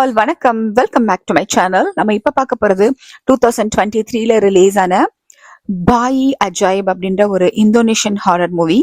All வணக்கம், welcome back to my channel. நம்ம இப்ப பார்க்க போறது 2023ல ரிலீஸ் ஆன பாயி அஜாயிப் அப்படின்ற ஒரு இந்தோனேஷியன் ஹாரர் மூவி.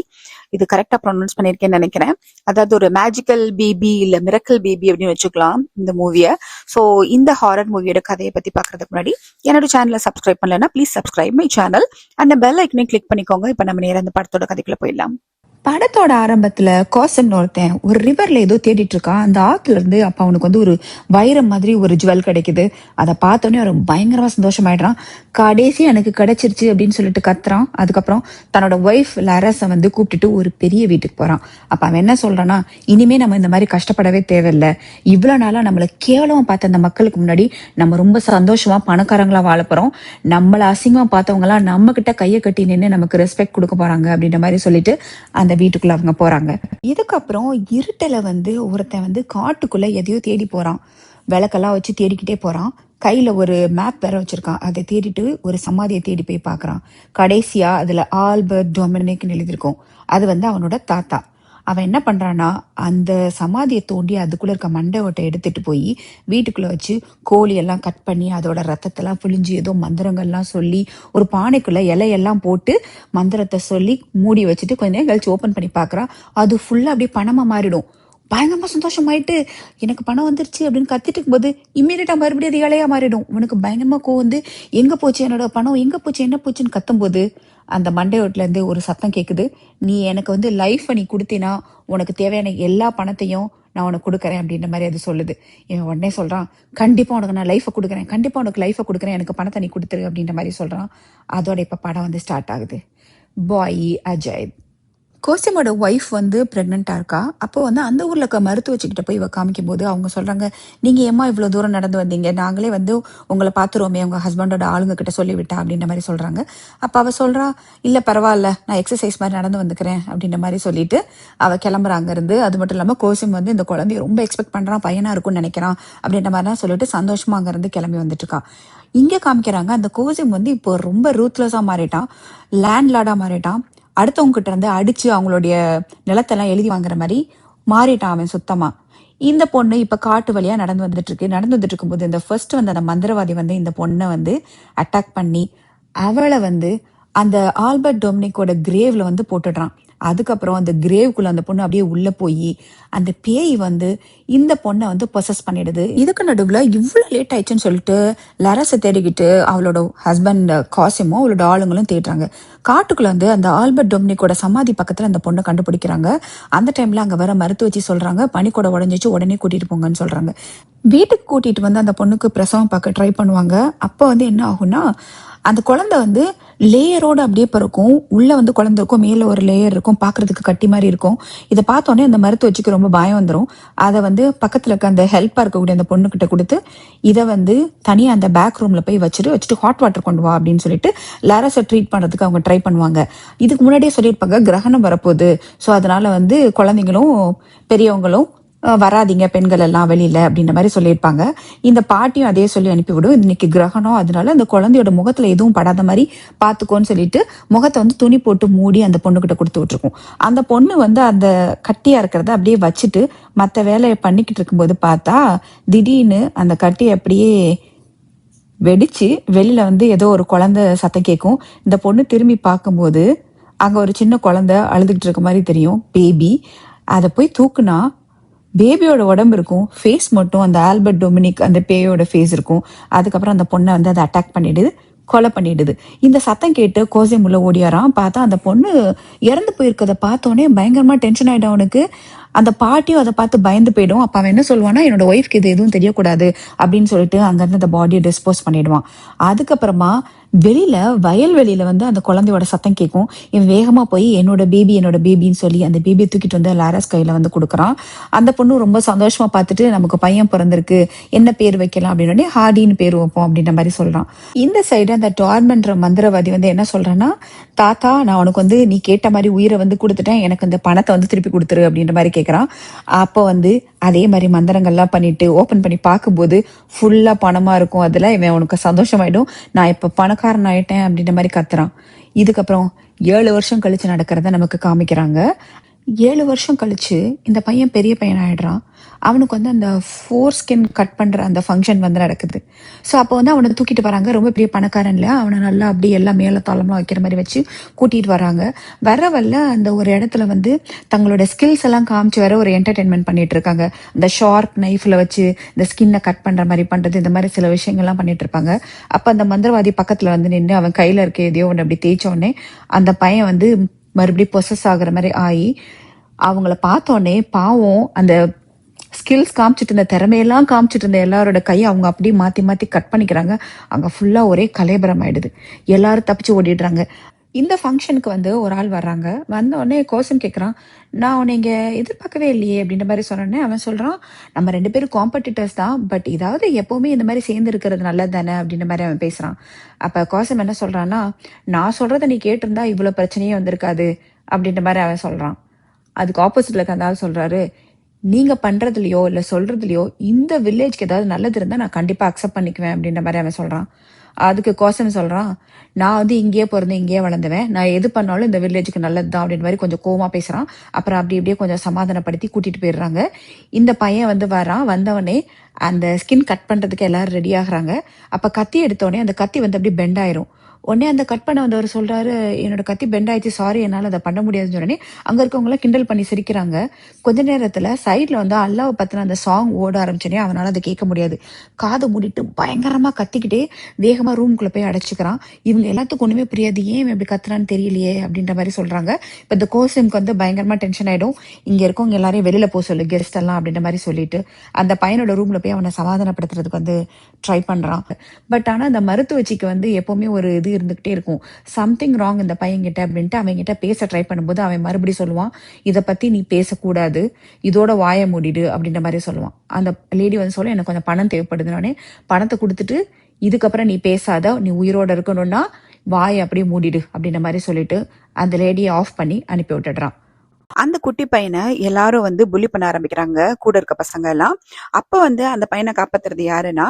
இது கரெக்டா ப்ரொனவுன்ஸ் பண்ணிருக்கேன்னு நினைக்கிறேன். அதாவது ஒரு மேஜிக்கல் பேபி இல்ல மிரக்கல் பேபி அப்படின்னு வச்சுக்கலாம் இந்த மூவிய. ஸோ இந்த ஹாரர் மூவியோட கதையை பத்தி பாக்குறதுக்கு முன்னாடி என்னோட சேனலை சப்ஸ்கிரைப் பண்ணலன்னா ப்ளீஸ் சப்ஸ்கிரைப் மை சேனல். அந்த பெல் ஐக்கனையும் கிளிக் பண்ணிக்கோங்க. இப்ப நம்ம நேரம் அந்த படத்தோட கதைக்குள்ள போயிடலாம். படத்தோட ஆரம்பத்துல கோசன் ஒருத்தன் ஒரு ரிவர்ல ஏதோ தேடிட்டு இருக்கான். அந்த ஆத்துல இருந்து அப்ப அவனுக்கு வந்து ஒரு வைரம் மாதிரி ஒரு ஜுவல் கிடைக்குது. அதை பார்த்தோன்னே அவன் பயங்கரமா சந்தோஷமாயிடுறான். கடைசி எனக்கு கிடைச்சிருச்சு அப்படின்னு சொல்லிட்டு கத்துறான். அதுக்கப்புறம் தன்னோட ஒய்ஃப் லாரஸை வந்து கூப்பிட்டுட்டு ஒரு பெரிய வீட்டுக்கு போறான். அப்ப அவன் என்ன சொல்றான்னா, இனிமே நம்ம இந்த மாதிரி கஷ்டப்படவே தேவையில்லை. இவ்வளவு நாளா நம்மளை கேவலமா பார்த்த அந்த மக்களுக்கு முன்னாடி நம்ம ரொம்ப சந்தோஷமா பணக்காரங்களா வாழ போறோம். நம்மள அசிங்கமா பார்த்தவங்க எல்லாம் நம்ம கிட்ட கையை கட்டி நின்று நமக்கு ரெஸ்பெக்ட் கொடுக்க போறாங்க அப்படின்ற மாதிரி சொல்லிட்டு அந்த வீட்டுக்குள்ள அவங்க போறாங்க. இதுக்கப்புறம் இருட்டல வந்து ஒருத்தன் வந்து காட்டுக்குள்ள எதையோ தேடி போறான். விளக்கெல்லாம் வச்சு தேடிக்கிட்டே போறான். கையில ஒரு மேப் வேற வச்சிருக்கான். அதை தேடிட்டு ஒரு சமாதியை தேடி போய் பாக்குறான். கடைசியா அதுல ஆல்பர்ட் டொமினிக்னு எழுதியிருக்கும். அது வந்து அவனோட தாத்தா. அவன் என்ன பண்றான்னா, அந்த சமாதியை தோண்டி அதுக்குள்ள இருக்க மண்டை ஓட்டை எடுத்துட்டு போய் வீட்டுக்குள்ள வச்சு கோழி எல்லாம் கட் பண்ணி அதோட ரத்தத்தெல்லாம் புழிஞ்சு ஏதோ மந்திரங்கள்லாம் சொல்லி ஒரு பானைக்குள்ள இலையெல்லாம் போட்டு மந்திரத்தை சொல்லி மூடி வச்சுட்டு கொஞ்ச நேரம் கழிச்சு ஓபன் பண்ணி பாக்குறான். அது ஃபுல்லா அப்படியே பணமா மாறிடும். பயங்கரமா சந்தோஷமாயிட்டு எனக்கு பணம் வந்துருச்சு அப்படின்னு கத்திட்டு இருக்கும்போது இம்மீடியட்டா மறுபடியும் அது இலையா மாறிடும். உனக்கு பயங்கரமா வந்து எங்க போச்சு என்னோட பணம், எங்க போச்சு என்ன போச்சுன்னு கத்தும்போது அந்த மண்டையோட்ல இருந்து ஒரு சத்தம் கேக்குது. நீ எனக்கு வந்து லைஃபை நீ கொடுத்தினா உனக்கு தேவையான எல்லா பணத்தையும் நான் உனக்கு கொடுக்குறேன் அப்படின்ற மாதிரி அது சொல்லுது. இவன் உடனே சொல்றான், கண்டிப்பா உனக்கு நான் லைஃபை கொடுக்குறேன், கண்டிப்பா உனக்கு லைஃபை கொடுக்குறேன், எனக்கு பணத்தை நீ கொடுத்துரு அப்படின்ற மாதிரி சொல்றான். அதோட இப்ப படம் வந்து ஸ்டார்ட் ஆகுது. பாயி அஜாயிப். கோசிமோட ஒய்ஃப் வந்து பிரெக்னெண்டா இருக்கா. அப்போ வந்து அந்த ஊர்ல இருக்க மருத்துவச்சிக்கிட்ட போய் இவ காமிக்கும் போது அவங்க சொல்றாங்க, நீங்க ஏமா இவ்வளவு தூரம் நடந்து வந்தீங்க, நாங்களே வந்து உங்களை பாத்துருவோமே, உங்க ஹஸ்பண்டோட ஆளுங்க கிட்ட சொல்லிவிட்டா அப்படின்ற மாதிரி சொல்றாங்க. அப்ப அவ சொல்றா, இல்ல பரவாயில்ல, நான் எக்ஸசைஸ் மாதிரி நடந்து வந்துக்கிறேன் அப்படின்ற மாதிரி சொல்லிட்டு அவ கிளம்புறாங்க இருந்து. அது மட்டும் இல்லாம கோசிம் வந்து இந்த குழந்தைய ரொம்ப எக்ஸ்பெக்ட் பண்றான், பையனா இருக்கும்னு நினைக்கிறான் அப்படின்ற மாதிரிலாம் சொல்லிட்டு சந்தோஷமா அங்க இருந்து கிளம்பி வந்துட்டு இருக்கான். இங்க காமிக்கிறாங்க அந்த கோசிம் வந்து இப்போ ரொம்ப ரூத்லெஸ்ஸா மாறிட்டான், லேண்ட் லார்டா மாறிட்டான். அடுத்தவங்க கிட்ட இருந்து அடிச்சு அவங்களுடைய நிலத்தெல்லாம் எழுதி வாங்குற மாதிரி மாறிட்டான் அவன் சுத்தமா. இந்த பொண்ணு இப்ப காட்டு வழியா நடந்து வந்துட்டு இருக்கும்போது இந்த ஃபர்ஸ்ட் வந்து அந்த மந்திரவாதி வந்து இந்த பொண்ணை வந்து அட்டாக் பண்ணி அவளை வந்து அந்த ஆல்பர்ட் டொமினிக்கோட கிரேவ்ல வந்து போட்டுடுறான். அதுக்கப்புறம் அந்த கிரேவ்குள்ள அந்த பொண்ணு அப்படியே உள்ள போய் அந்த பேய் வந்து இந்த பொண்ணை வந்து பொசஸ் பண்ணிடுது. இதுக்கு நடுவுல இவ்வளவு லேட் ஆயிடுச்சுன்னு சொல்லிட்டு லரஸை தேடிக்கிட்டு அவளோட ஹஸ்பண்ட் காசிமும் அவளோட ஆளுங்களும் தேடுறாங்க. காட்டுக்குள்ள வந்து அந்த ஆல்பர்ட் டொமினிக்கோட சமாதி பக்கத்துல அந்த பொண்ணை கண்டுபிடிக்கிறாங்க. அந்த டைம்ல அங்க வர மருத்துவச்சி சொல்றாங்க, பனிக்கூட உடஞ்சிச்சு, உடனே கூட்டிட்டு போங்கன்னு சொல்றாங்க. வீட்டுக்கு கூட்டிட்டு வந்து அந்த பொண்ணுக்கு பிரசவம் பார்க்க ட்ரை பண்ணுவாங்க. அப்ப வந்து என்ன ஆகும்னா, அந்த குழந்தை வந்து லேயரோட அப்படியே பிறக்கும். உள்ள வந்து குழந்தை இருக்கும், மேல ஒரு லேயர் இருக்கும், பாக்குறதுக்கு கட்டி மாதிரி இருக்கும். இதை பார்த்தோன்னே அந்த மருத்துவச்சிக்கு ரொம்ப பயம் வந்துடும். அதை வந்து பக்கத்துல இருக்க அந்த ஹெல்ப்பா இருக்கக்கூடிய அந்த பொண்ணு கிட்ட கொடுத்து இதை வந்து தனியா அந்த பேக் ரூம்ல போய் வச்சுட்டு ஹாட் வாட்டர் கொண்டு வா அப்படின்னு சொல்லிட்டு லாரஸை ட்ரீட் பண்றதுக்கு அவங்க ட்ரை பண்ணுவாங்க. இதுக்கு முன்னாடியே சொல்லியிருப்பாங்க கிரகணம் வரப்போகுது, ஸோ அதனால வந்து குழந்தைங்களும் பெரியவங்களும் வராதிங்க பெண்கள் எல்லாம் வெளியில அப்படின்ற மாதிரி சொல்லியிருப்பாங்க. இந்த பாட்டியும் அதே சொல்லி அனுப்பிவிடும், இன்னைக்கு கிரகணம், அதனால அந்த குழந்தையோட முகத்துல எதுவும் படாத மாதிரி பாத்துக்கோன்னு சொல்லிட்டு முகத்தை வந்து துணி போட்டு மூடி அந்த பொண்ணு கிட்ட கொடுத்து விட்டுருக்கும். அந்த பொண்ணு வந்து அந்த கட்டியா இருக்கிறத அப்படியே வச்சுட்டு மற்ற வேலையை பண்ணிக்கிட்டு இருக்கும்போது பார்த்தா திடீர்னு அந்த கட்டி அப்படியே வெடிச்சு வெளியில வந்து ஏதோ ஒரு குழந்தை சத்தம் கேட்கும். இந்த பொண்ணு திரும்பி பார்க்கும்போது அங்க ஒரு சின்ன குழந்தை அழுதுகிட்டு இருக்க மாதிரி தெரியும், பேபி. அதை போய் தூக்குனா பேபியோட உடம்பு இருக்கும், ஃபேஸ் மட்டும் அந்த ஆல்பர்ட் டொமினிக் அந்த பேயோட ஃபேஸ் இருக்கும். அதுக்கப்புறம் அந்த பொண்ணை வந்து அதை அட்டாக் பண்ணிடுது, கொலை பண்ணிடுது. இந்த சத்தம் கேட்டு கோசேம் உள்ள ஓடியாரான். பார்த்தா அந்த பொண்ணு இறந்து போயிருக்கதை பார்த்தோன்னே பயங்கரமா டென்ஷன் ஆயிடும் அவனுக்கு. அந்த பாட்டியும் அதை பார்த்து பயந்து போயிடும். அப்ப அவன் என்ன சொல்லுவான்னா, என்னோட ஒய்ஃப்க்கு இது எதுவும் தெரியக்கூடாது அப்படின்னு சொல்லிட்டு அங்கிருந்து அந்த பாடியை டிஸ்போஸ் பண்ணிடுவான். அதுக்கப்புறமா வயல்வெளியில வந்து அந்த குழந்தையோட சத்தம் கேட்கும். இவன் வேகமா போய் என்னோட பேபின்னு சொல்லி அந்த பேபியை தூக்கிட்டு வந்து லாரஸ் கையில வந்து கொடுக்குறான். அந்த பொண்ணு ரொம்ப சந்தோஷமா பார்த்துட்டு, நமக்கு பையன் பிறந்திருக்கு, என்ன பேர் வைக்கலாம் அப்படின்னு ஹார்டின்னு பேர் வைப்போம் அப்படின்ற மாதிரி சொல்றான். இந்த சைடு அந்த டார்மன்ற மந்திரவாதி வந்து என்ன சொல்றான்னா, தாத்தா நான் உனக்கு வந்து நீ கேட்ட மாதிரி உயிரை வந்து கொடுத்துட்டேன், எனக்கு இந்த பணத்தை வந்து திருப்பி கொடுத்துரு அப்படின்ற மாதிரி கேட்கறான். அப்போ வந்து அதே மாதிரி மந்திரங்கள்லாம் பண்ணிட்டு ஓபன் பண்ணி பார்க்கும்போது ஃபுல்லா பணமா இருக்கும். அதுல இவன் உனக்கு சந்தோஷமாயிடும், நான் இப்ப பணக்காரன் ஆயிட்டேன் அப்படின்ற மாதிரி கத்துறான். இதுக்கப்புறம் 7 வருஷம் கழிச்சு நடக்கிறத நமக்கு காமிக்கிறாங்க. 7 வருஷம் கழிச்சு இந்த பையன் பெரிய பையன் ஆயிடுறான். அவனுக்கு வந்து அந்த ஃபோர் ஸ்கின் கட் பண்ற அந்த ஃபங்க்ஷன் வந்து நடக்குது. ஸோ அப்போ வந்து அவனை தூக்கிட்டு வராங்க. ரொம்ப பெரிய பணக்காரன் இல்லையா, அவனை நல்லா அப்படியே எல்லாம் மேல தாளம்லாம் வைக்கிற மாதிரி வச்சு கூட்டிட்டு வராங்க. வரவல்ல அந்த ஒரு இடத்துல வந்து தங்களோட ஸ்கில்ஸ் எல்லாம் காமிச்சு வர ஒரு என்டர்டைன்மெண்ட் பண்ணிட்டு இருக்காங்க. இந்த ஷார்ப் நைஃப்ல வச்சு இந்த ஸ்கின்னை கட் பண்ற மாதிரி பண்றது, இந்த மாதிரி சில விஷயங்கள்லாம் பண்ணிட்டு இருப்பாங்க. அப்ப அந்த மந்திரவாதி பக்கத்துல வந்து நின்று அவன் கையில இருக்க எதையோ ஒன்று அப்படி தேய்ச்ச உடனே அந்த பையன் வந்து மறுபடியும் பொசஸ் ஆகுற மாதிரி ஆகி அவங்கள பார்த்தோன்னே பாவம் அந்த ஸ்கில்ஸ் காமிச்சிட்டு இருந்த திறமையெல்லாம் காமிச்சிட்டு இருந்த எல்லாரோட கையை அவங்க அப்படியே மாத்தி மாத்தி கட் பண்ணிக்கிறாங்க. அங்க ஃபுல்லா ஒரே கலேபரம் ஆயிடுது. எல்லாரும் தப்பிச்சு ஓடிடுறாங்க. இந்த ஃபங்க்ஷனுக்கு வந்து ஒரு ஆள் வர்றாங்க. வந்த உடனே கோசம் கேட்குறான், நான் உன்னை இங்கே எதிர்பார்க்கவே இல்லையே அப்படின்ற மாதிரி சொன்னோடனே அவன் சொல்றான், நம்ம 2 பேரும் காம்படிட்டர்ஸ் தான், பட் இதாவது எப்பவுமே இந்த மாதிரி சேர்ந்து இருக்கிறது நல்லது தானே அப்படின்ற மாதிரி அவன் பேசுறான். அப்ப கோசம் என்ன சொல்றான்னா, நான் சொல்றதை நீ கேட்டிருந்தா இவ்வளவு பிரச்சனையே வந்திருக்காது அப்படின்ற மாதிரி அவன் சொல்றான். அதுக்கு ஆப்போசிட்ல இருக்க அந்த ஆள் சொல்றாரு, நீங்க பண்றதுலயோ இல்ல சொல்றதுலயோ இந்த வில்லேஜ்க்கு ஏதாவது நல்லது இருந்தா நான் கண்டிப்பா அக்செப்ட் பண்ணிக்குவேன் அப்படின்ற மாதிரி அவன் சொல்றான். அதுக்கு கோசம் சொல்றான், நான் வந்து இங்கேயே பிறந்து இங்கேயே வளர்ந்துவேன், நான் எது பண்ணாலும் இந்த வில்லேஜுக்கு நல்லதுதான் அப்படின்ற மாதிரி கொஞ்சம் கோவமா பேசுறான். அப்புறம் அப்படி இப்படியே கொஞ்சம் சமாதானப்படுத்தி கூட்டிட்டு போயிடுறாங்க. இந்த பையன் வந்து வரான். வந்தவனே அந்த ஸ்கின் கட் பண்றதுக்கு எல்லாரும் ரெடி ஆகுறாங்க. அப்ப கத்தி எடுத்தோடனே அந்த கத்தி வந்து அப்படி பெண்ட் ஆயிரும். உடனே அந்த கட் பண்ண வந்தவர் சொல்றாரு, என்னோட கத்தி பெண்ட் ஆயிடுச்சு, சாரி, என்னால அதை பண்ண முடியாதுன்னு சொன்னே அங்க இருக்கவங்க எல்லாம் கிண்டல் பண்ணி சிரிக்கிறாங்க. கொஞ்ச நேரத்துல சைட்ல வந்து அல்லாவை பத்தின அந்த சாங் ஓட ஆரம்பிச்சோடனே அவனால அதை கேட்க முடியாது. காதை மூடிட்டு பயங்கரமா கத்திக்கிட்டே வேகமா ரூம்குள்ள போய் அடைச்சுக்கிறான். இவங்க எல்லாத்துக்கும் ஒண்ணுமே புரியாது, ஏன் இவன் இப்படி கத்துறான்னு தெரியலையே அப்படின்ற மாதிரி சொல்றாங்க. இப்ப இந்த கோசிம்க்கு வந்து பயங்கரமா டென்ஷன் ஆயிடும். இங்க இருக்கவங்க எல்லாரையும் வெளியில போக சொல்லு, கெஸ்ட் எல்லாம் அப்படின்ற மாதிரி சொல்லிட்டு அந்த பையனோட ரூம்ல போய் அவனை சமாதானப்படுத்துறதுக்கு வந்து ட்ரை பண்றான். பட் ஆனா அந்த மருத்துவச்சிக்கு வந்து எப்பவுமே ஒரு இது இருந்துகிட்டே இருக்கும், சம்திங் ராங் இந்த பையன்கிட்ட அப்படின்ட்டு. அவங்க கிட்ட பேச ட்ரை பண்ணும்போது அவன் மறுபடியும் சொல்லுவான், இதை பத்தி நீ பேசக்கூடாது, இதோட வாய மூடிடு அப்படின்ற மாதிரி சொல்லுவான். அந்த லேடி வந்து சொல்ல, எனக்கு கொஞ்சம் பணம் தேவைப்படுதுன்னே பணத்தை கொடுத்துட்டு, இதுக்கப்புறம் நீ பேசாத, நீ உயிரோட இருக்கணும்னா வாயை அப்படியே மூடிடு அப்படின்ற மாதிரி சொல்லிட்டு அந்த லேடியை ஆஃப் பண்ணி அனுப்பி விட்டுடுறான். அந்த குட்டி பையனை எல்லாரும் வந்து புள்ளி பண்ண ஆரம்பிக்கிறாங்க, கூட இருக்க பசங்க எல்லாம். அப்ப வந்து அந்த பையனை காப்பாத்துறது யாருன்னா,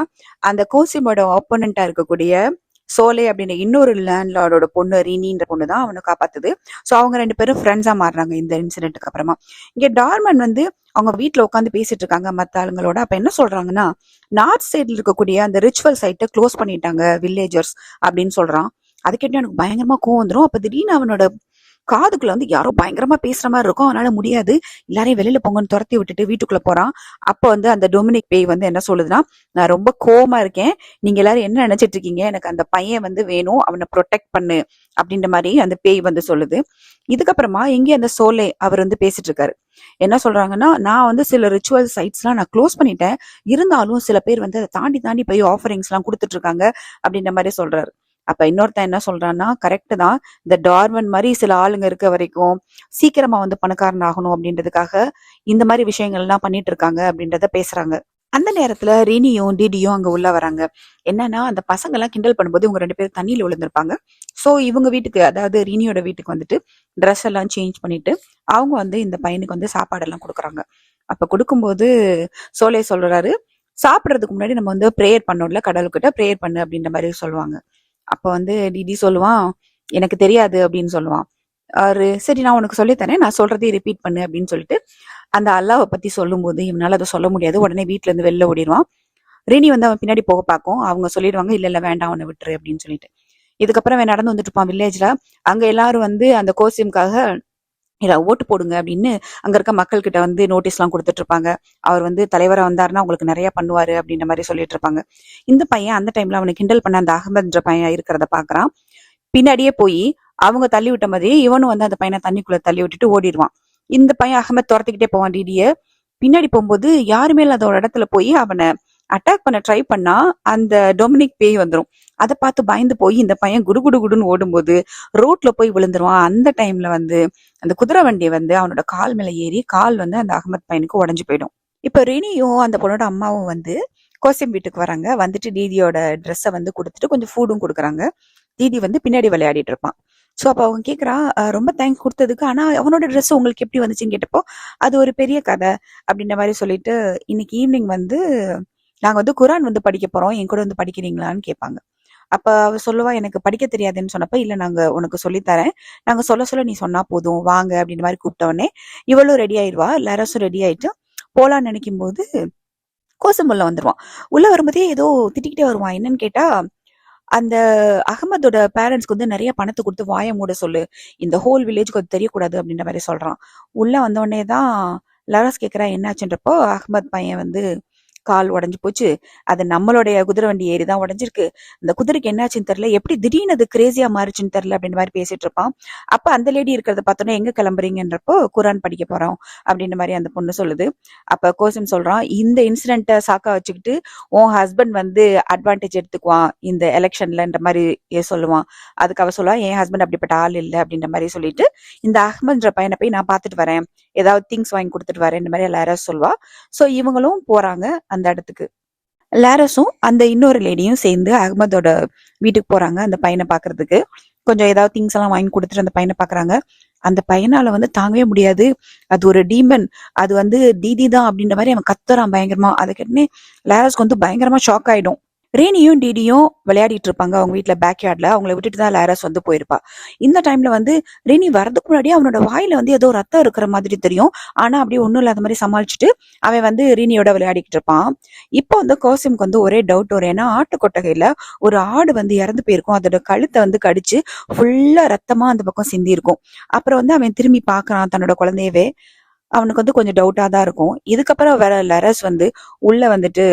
அந்த கோசிமோட ஆப்போனண்டா இருக்கக்கூடிய சோலே அப்படின்ற இன்னொரு லேண்ட்லார்டோட பொண்ணு ரீனின்ற பொண்ணு தான் அவனை காப்பாத்துது. ஸோ அவங்க 2 பேரும் ஃப்ரெண்ட்ஸா மாறுறாங்க இந்த இன்சிடென்ட்டுக்கு அப்புறமா. இங்க டார்மன் வந்து அவங்க வீட்டுல உட்காந்து பேசிட்டு இருக்காங்க மத்த ஆளுங்களோட. அப்ப என்ன சொல்றாங்கன்னா, நார்த் சைட்ல இருக்கக்கூடிய அந்த ரிச்சுவல் சைட்டை க்ளோஸ் பண்ணிட்டாங்க வில்லேஜர்ஸ் அப்படின்னு சொல்றான். அது கேட்டு எனக்கு பயங்கரமா கோவம் வந்துடும். அப்ப திடீர்னு அவனோட காதுக்குள்ள வந்து யாரோ பயங்கரமா பேசுற மாதிரி இருக்கும். அவனால முடியாது, எல்லாரையும் வெளியில போங்கன்னு துரத்தி விட்டுட்டு வீட்டுக்குள்ள போறான். அப்ப வந்து அந்த டொமினிக் பேய் வந்து என்ன சொல்லுதுன்னா, நான் ரொம்ப கோவமா இருக்கேன், நீங்க எல்லாரும் என்ன நினைச்சிட்டு இருக்கீங்க, எனக்கு அந்த பையன் வந்து வேணும், அவனை ப்ரொடெக்ட் பண்ணு அப்படின்ற மாதிரி அந்த பேய் வந்து சொல்லுது. இதுக்கப்புறமா இங்கே அந்த சோலே அவர் வந்து பேசிட்டு இருக்காரு. என்ன சொல்றாங்கன்னா, நான் வந்து சில ரிச்சுவல் சைட்ஸ் எல்லாம் நான் க்ளோஸ் பண்ணிட்டேன், இருந்தாலும் சில பேர் வந்து அதை தாண்டி தாண்டி போய் ஆஃபரிங்ஸ் எல்லாம் கொடுத்துட்டு இருக்காங்க அப்படின்ற மாதிரி சொல்றாரு. அப்ப இன்னொருத்தன் என்ன சொல்றான்னா, கரெக்ட் தான், இந்த டார்மன் மாதிரி சில ஆளுங்க இருக்க வரைக்கும் சீக்கிரமா வந்து பணக்காரன் ஆகணும் அப்படின்றதுக்காக இந்த மாதிரி விஷயங்கள் எல்லாம் பண்ணிட்டு இருக்காங்க அப்படின்றத பேசுறாங்க. அந்த நேரத்துல ரீனியும் டிடியும் அங்க உள்ள வராங்க. என்னன்னா, அந்த பசங்க எல்லாம் கிண்டல் பண்ணும்போது இவங்க 2 பேரும் தண்ணியில விழுந்திருப்பாங்க. சோ இவங்க வீட்டுக்கு, அதாவது ரீனியோட வீட்டுக்கு வந்துட்டு ட்ரெஸ் எல்லாம் சேஞ்ச் பண்ணிட்டு அவங்க வந்து இந்த பையனுக்கு வந்து சாப்பாடு எல்லாம் கொடுக்குறாங்க. அப்ப கொடுக்கும்போது சோலே சொல்றாரு, சாப்பிடுறதுக்கு முன்னாடி நம்ம வந்து ப்ரேயர் பண்ணோம்ல, கடவுள்கிட்ட ப்ரேயர் பண்ணு அப்படின்ற மாதிரி சொல்லுவாங்க. அப்ப வந்து டிடி சொல்லுவான், எனக்கு தெரியாது அப்படின்னு சொல்லுவான். அவரு, சரி நான் உனக்கு சொல்லித்தரேன், நான் சொல்றதையும் ரிப்பீட் பண்ணு அப்படின்னு சொல்லிட்டு அந்த அல்லாவை பத்தி சொல்லும் போது இவனால அதை சொல்ல முடியாது. உடனே வீட்டுல இருந்து வெளில ஓடிடுவான். ரினி வந்து அவன் பின்னாடி போக பார்க்கும். அவங்க சொல்லிடுவாங்க, இல்ல இல்ல வேண்டாம், அவனை விட்டுரு அப்படின்னு சொல்லிட்டு. இதுக்கப்புறம் அவன் நடந்து வந்துட்டு இருப்பான் வில்லேஜ்ல. அங்க எல்லாரும் வந்து அந்த கோசியம்காக ஓட்டு போடுங்க அப்படின்னு அங்க இருக்க மக்கள் கிட்ட வந்து நோட்டீஸ் எல்லாம் கொடுத்துட்டு இருப்பாங்க. அவர் வந்து தலைவரா வந்தாருன்னா உங்களுக்கு நிறைய பண்ணுவாரு அப்படின்ற மாதிரி சொல்லிட்டு இருப்பாங்க. இந்த பையன் அந்த டைம்ல அவனை கிண்டல் பண்ண அந்த அகமதுன்ற பையன் இருக்கிறத பாக்குறான். பின்னாடியே போய் அவங்க தள்ளி விட்ட மாதிரி இவனும் வந்து அந்த பையனை தண்ணிக்குள்ள தள்ளி விட்டுட்டு ஓடிடுவான். இந்த பையன் அகமத் துரத்திக்கிட்டே போவான் டிடிய. பின்னாடி போகும்போது யாருமே இல்லாத ஒரு இடத்துல போய் அவனை அட்டாக் பண்ண ட்ரை பண்ணா அந்த டொமினிக் பேய் வந்துடும். அதை பார்த்து பயந்து போய் இந்த பையன் குடுகுடுன்னு ஓடும்போது ரோட்ல போய் விழுந்துருவான். அந்த டைம்ல வந்து அந்த குதிரை வண்டி வந்து அவனோட கால் மேல ஏறி கால் வந்து அந்த அகமத் பையனுக்கு உடஞ்சு போயிடும். இப்ப ரெனியும் அந்த பொண்ணோட அம்மாவும் வந்து கோசிம் வீட்டுக்கு வராங்க. வந்துட்டு தீதியோட ட்ரெஸ்ஸை வந்து கொடுத்துட்டு கொஞ்சம் ஃபுட்டும் கொடுக்குறாங்க. தீதி வந்து பின்னாடி விளையாடிட்டு இருப்பான். ஸோ அப்போ அவங்க கேட்குறா, ரொம்ப தேங்க்ஸ் கொடுத்ததுக்கு, ஆனா அவனோட ட்ரெஸ் உங்களுக்கு எப்படி வந்துச்சுன்னு கேட்டப்போ அது ஒரு பெரிய கதை அப்படின்ற மாதிரி சொல்லிட்டு, இன்னைக்கு ஈவினிங் வந்து நாங்க வந்து குரான் வந்து படிக்க போறோம், என் கூட வந்து படிக்கிறீங்களான்னு கேட்பாங்க. அப்ப அவ சொல்லுவா, எனக்கு படிக்க தெரியாதுன்னு சொன்னப்ப, இல்ல நாங்க உனக்கு சொல்லித்தரேன், நாங்க சொல்ல சொல்ல நீ சொன்னா போதும் வாங்க அப்படின்ற மாதிரி கூப்பிட்ட உடனே இவளும் ரெடி ஆயிடுவா, லாரஸும் ரெடி ஆயிட்டு போலான்னு நினைக்கும் போது கோசம் உள்ள வந்துருவான். உள்ள வரும்போதே ஏதோ திட்டிக்கிட்டே வருவான். என்னன்னு கேட்டா, அந்த அகமதோட பேரண்ட்ஸ்க்கு வந்து நிறைய பணத்தை கொடுத்து வாய மூட சொல்லு, இந்த ஹோல் வில்லேஜ்க்கு அது தெரியக்கூடாது அப்படின்ற மாதிரி சொல்றான். உள்ள வந்த உடனே தான் லாரஸ் கேக்குறா என்னாச்சுன்றப்போ, அகமத் பையன் வந்து கால் உடைஞ்சு போச்சு, அது நம்மளுடைய குதிரை வண்டி ஏறி தான் உடைஞ்சிருக்கு, இந்த குதிரைக்கு என்னாச்சுன்னு தெரியல, எப்படி திடீர்னு அது கிரேசியா மாறிச்சுன்னு தெரியல அப்படின்ற மாதிரி பேசிட்டு இருப்பான். அப்ப அந்த லேடி இருக்கிறத பார்த்தோன்னே எங்க கிளம்புறீங்கன்றப்போ, குரான் படிக்க போறோம் அப்படின்ற மாதிரி அந்த பொண்ணு சொல்லுது. அப்ப கோசிம் சொல்றான், இந்த இன்சிடென்ட்டை சாக்கா வச்சுக்கிட்டு உன் ஹஸ்பண்ட் வந்து அட்வான்டேஜ் எடுத்துக்குவான் இந்த எலெக்ஷன்லன்ற மாதிரி சொல்லுவான். அதுக்கு அவ சொல்லுவா, என் ஹஸ்பண்ட் அப்படிப்பட்ட ஆள் இல்லை அப்படின்ற மாதிரி சொல்லிட்டு, இந்த அஹ்மத்ன்ற பையனை போய் நான் பார்த்துட்டு வரேன், ஏதாவது திங்ஸ் வாங்கி கொடுத்துட்டு வரேன் இந்த மாதிரி லாரஸ் சொல்லுவா. சோ இவங்களும் போறாங்க அந்த இடத்துக்கு. லாரஸும் அந்த இன்னொரு லேடியும் சேர்ந்து அகமதோட வீட்டுக்கு போறாங்க அந்த பையனை பாக்குறதுக்கு. கொஞ்சம் ஏதாவது திங்ஸ் எல்லாம் வாங்கி கொடுத்துட்டு அந்த பையனை பாக்குறாங்க. அந்த பையனால வந்து தாங்கவே முடியாது, அது ஒரு டீமன், அது வந்து தீதி தான் அப்படின்ற மாதிரி அவன் கத்துறான் பயங்கரமா. அதை கேட்டனே லாரஸ்க்கு வந்து பயங்கரமா ஷாக் ஆயிடும். ரேனியும் டிடியும் விளையாடிட்டு இருப்பாங்க அவங்க வீட்டுல பேக் யார்ட்ல. அவங்கள விட்டுட்டு தான் லாரஸ் வந்து போயிருப்பா. இந்த டைம்ல வந்து ரேனி வரதுக்கு முன்னாடியே அவனோட வாயில வந்து ஏதோ ரத்தம் இருக்கிற மாதிரி தெரியும். ஆனா அப்படியே ஒண்ணும் இல்லாத மாதிரி சமாளிச்சுட்டு அவன் வந்து ரேனியோட விளையாடிக்கிட்டு இருப்பான். இப்போ வந்து கோசிம்க்கு வந்து ஒரே டவுட் வரும். ஏன்னா ஆட்டு கொட்டகையில ஒரு ஆடு வந்து இறந்து போயிருக்கும், அதோட கழுத்தை வந்து கடிச்சு ஃபுல்லா ரத்தமா அந்த பக்கம் சிந்தி இருக்கும். அப்புறம் வந்து அவன் திரும்பி பாக்குறான் தன்னோட குழந்தையவே. அவனுக்கு வந்து கொஞ்சம் டவுட்டா தான் இருக்கும். இதுக்கப்புறம் வேற லரஸ் வந்து உள்ள வந்துட்டு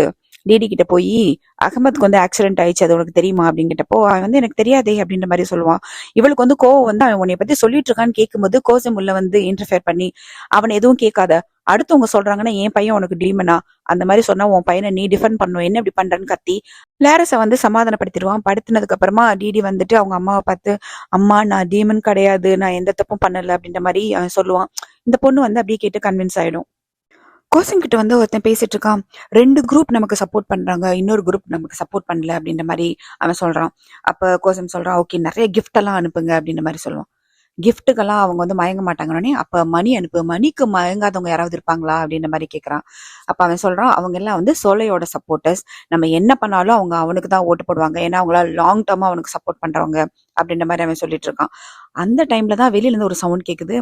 டிடி கிட்ட போய், அகமதுக்கு வந்து ஆக்சிடென்ட் ஆயிடுச்சு, அது உனக்கு தெரியுமா அப்படின்னு கேட்டப்போ, அவன் வந்து எனக்கு தெரியாதே அப்படின்ற மாதிரி சொல்லுவான். இவளுக்கு வந்து கோவம் வந்து அவன் உன்னை பத்தி சொல்லிட்டு இருக்கான்னு கேட்கும்போது கோசம் உள்ள வந்து இன்டர்ஃபியர் பண்ணி, அவன் எதுவும் கேட்காத, அடுத்தவங்க சொல்றாங்கன்னா என் பையன் உனக்கு டீமனா, அந்த மாதிரி சொன்னா உன் பையனை நீ டிஃபெண்ட் பண்ணும், என்ன இப்படி பண்றன்னு கத்தி லாரஸை வந்து சமாதானப்படுத்திடுவான். படுத்தினதுக்கு அப்புறமா டிடி வந்துட்டு அவங்க அம்மாவை பார்த்து, அம்மா நான் டீமன் கிடையாது, நான் எந்த தப்பும் பண்ணல அப்படின்ற மாதிரி அவன் சொல்லுவான். இந்த பொண்ணு வந்து அப்படியே கேட்டு கன்வின்ஸ் ஆயிடும். கோசிம் கிட்ட வந்து ஒருத்தன் பேசிட்டு இருக்கான், 2 குரூப் நமக்கு சப்போர்ட் பண்றாங்க, இன்னொரு குரூப் நமக்கு சப்போர்ட் பண்ணல அப்படின்ற மாதிரி அவன் சொல்றான். அப்ப கோசிம் சொல்றான், ஓகே நிறைய கிஃப்ட் எல்லாம் அனுப்புங்க அப்படின்ற மாதிரி சொல்லுவான். கிஃப்ட்டுக்கெல்லாம் அவங்க வந்து மயங்க மாட்டாங்கன்னே, அப்ப மணி அனுப்பு, மணிக்கு மயங்காதவங்க யாராவது இருப்பாங்களா அப்படின்ற மாதிரி கேட்கறான். அப்ப அவன் சொல்றான், அவங்க எல்லாம் வந்து சோலையோட சப்போர்ட்டர்ஸ், நம்ம என்ன பண்ணாலும் அவங்க அவனுக்கு தான் ஓட்டு போடுவாங்க, ஏன்னா அவங்கள லாங் டர்மா அவனுக்கு சப்போர்ட் பண்றவங்க அப்படின்ற மாதிரி அவன் சொல்லிட்டு இருக்கான். அந்த டைம்ல தான் வெளியில இருந்து ஒரு சவுண்ட் கேக்குது,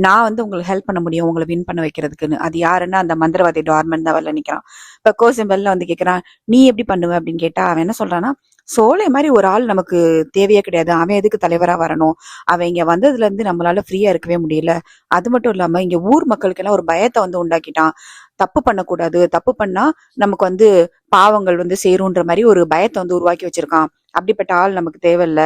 நான் வந்து உங்களுக்கு ஹெல்ப் பண்ண முடியும் உங்களை வின் பண்ண வைக்கிறதுக்குன்னு. அது யாருன்னா அந்த மந்திரவாதி டார்மன் தான் வெளில நிக்கிறான். இப்ப கோசிம் வெளில வந்து கேட்கறான், நீ எப்படி பண்ணுவ அப்படின்னு கேட்டா அவன் என்ன சொல்றான்னா, சோலை மாதிரி ஒரு ஆள் நமக்கு தேவையே கிடையாது, அவன் எதுக்கு தலைவரா வரணும், அவன் இங்க வந்ததுல இருந்து நம்மளால ஃப்ரீயா இருக்கவே முடியல, அது மட்டும் இல்லாம இங்க ஊர் மக்களுக்கு எல்லாம் ஒரு பயத்தை வந்து உண்டாக்கிட்டான், தப்பு பண்ணக்கூடாது, தப்பு பண்ணா நமக்கு வந்து பாவங்கள் வந்து சேரும்ன்ற மாதிரி ஒரு பயத்தை வந்து உருவாக்கி வச்சிருக்கான், அப்படிப்பட்ட ஆள் நமக்கு தேவையில்ல,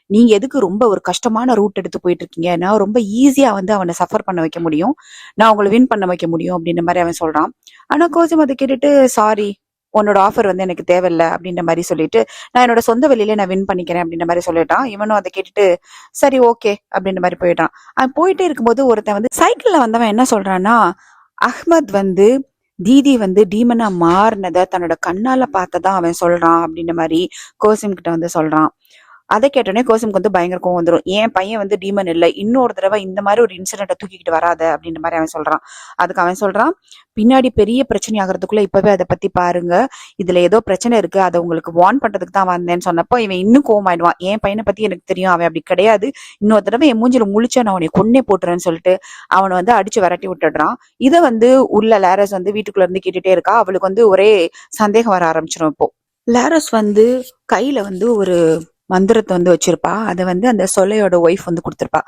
நீங்க எதுக்கு ரொம்ப ஒரு கஷ்டமான ரூட் எடுத்து போயிட்டு இருக்கீங்க, நான் ரொம்ப ஈஸியா வந்து அவனை சஃபர் பண்ண வைக்க முடியும், நான் உங்களை வின் பண்ண வைக்க முடியும் அப்படின்ற மாதிரி அவன் சொல்றான். ஆனா கோசிம் அதை கேட்டுட்டு, சாரி உன்னோட ஆஃபர் வந்து எனக்கு தேவையில்ல அப்படின்ற மாதிரி சொல்லிட்டு, நான் என்னோட சொந்த வெளியில நான் வின் பண்ணிக்கிறேன் அப்படின்ற மாதிரி சொல்லிட்டான். இவனும் அதை கேட்டுட்டு சரி ஓகே அப்படின்ற மாதிரி போயிட்டான். அவன் போயிட்டே இருக்கும்போது ஒருத்தன் வந்து சைக்கிள்ல வந்தவன் என்ன சொல்றான்னா, அஹ்மத் வந்து தீதி வந்து டீமனா மாறினதை தன்னோட கண்ணால பார்த்ததா அவன் சொல்றான் அப்படின்ற மாதிரி கோசிம் கிட்ட வந்து சொல்றான். அதை கேட்டோடனே கோசிம்க்கு வந்து பயங்கர கோவம் வந்துடும். என் பையன் வந்து டீமன் இல்லை, இன்னொரு தடவை இந்த மாதிரி ஒரு இன்சிடென்ட்டை தூக்கிக்கிட்டு வராத அப்படின்ற மாதிரி அவன் சொல்றான். அதுக்கு அவன் சொல்றான், பின்னாடி பெரிய பிரச்சனை ஆகிறதுக்குள்ள இப்பவே அதை பத்தி பாருங்க, இதுல ஏதோ பிரச்சனை இருக்கு, அதை உங்களுக்கு வார்ன் பண்றதுக்கு தான் வந்தேன்னு சொன்னப்போ இவன் இன்னும் கோவமாயிடுவான். என் பையனை பத்தி எனக்கு தெரியும், அவன் அப்படி கிடையாது, இன்னொரு தடவை என் மூஞ்சில முழிச்சா நான் அவனை கொன்னே போட்டுறேன்னு சொல்லிட்டு அவனை வந்து அடிச்சு விரட்டி விட்டுடுறான். இதை வந்து உள்ள லாரஸ் வந்து வீட்டுக்குள்ள இருந்து கேட்டுட்டே இருக்கா. அவளுக்கு வந்து ஒரே சந்தேகம் வர ஆரம்பிச்சிடும். இப்போ லாரஸ் வந்து கையில வந்து ஒரு மந்திரத்தை வந்து வச்சிருப்பா. அதை வந்து அந்த சொலையோட ஒய்ஃப் வந்து கொடுத்திருப்பா.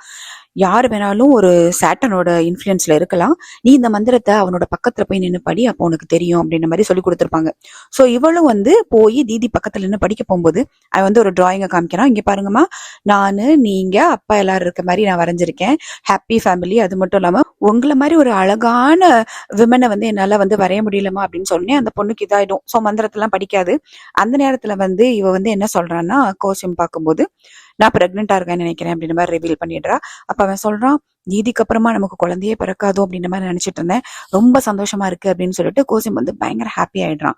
யாரு வேணாலும் ஒரு சேட்டனோட இன்ஃபுளுன்ஸ்ல இருக்கலாம், நீ இந்த மந்திரத்தை அவனோட பக்கத்துல போய் நின்று படி, அப்போ உனக்கு தெரியும் அப்படின்ற மாதிரி சொல்லி கொடுத்துருப்பாங்க. சோ இவளும் வந்து போய் தீதி பக்கத்துல நின்று படிக்க போகும்போது அவன் வந்து ஒரு டிராயிங்கை காமிக்கிறான். இங்க பாருங்கம்மா, நானு நீங்க அப்பா எல்லாரும் இருக்க மாதிரி நான் வரைஞ்சிருக்கேன், ஹாப்பி ஃபேமிலி, அது மட்டும் இல்லாம உங்களை மாதிரி ஒரு அழகான விமனை வந்து என்னால வந்து வரைய முடியலமா அப்படின்னு சொன்னேன். அந்த பொண்ணுக்கு இதாயிடும். சோ மந்திரத்தெல்லாம் படிக்காது. அந்த நேரத்துல வந்து இவ வந்து என்ன சொல்றான்னா, கோசிம் பார்க்கும்போது நான் பிரெக்னெண்டா இருக்கேன்னு நினைக்கிறேன் அப்படின்ற மாதிரி ரிவீல் பண்ணிடுறா. அப்ப அவன் சொல்றான், நீதிக்கு அப்புறமா நமக்கு குழந்தையே பிறக்காதோ அப்படின்ற மாதிரி நினைச்சிட்டு இருந்தேன், ரொம்ப சந்தோஷமா இருக்கு அப்படின்னு சொல்லிட்டு கோசிம் வந்து பயங்கர ஹாப்பி ஆயிடுறான்.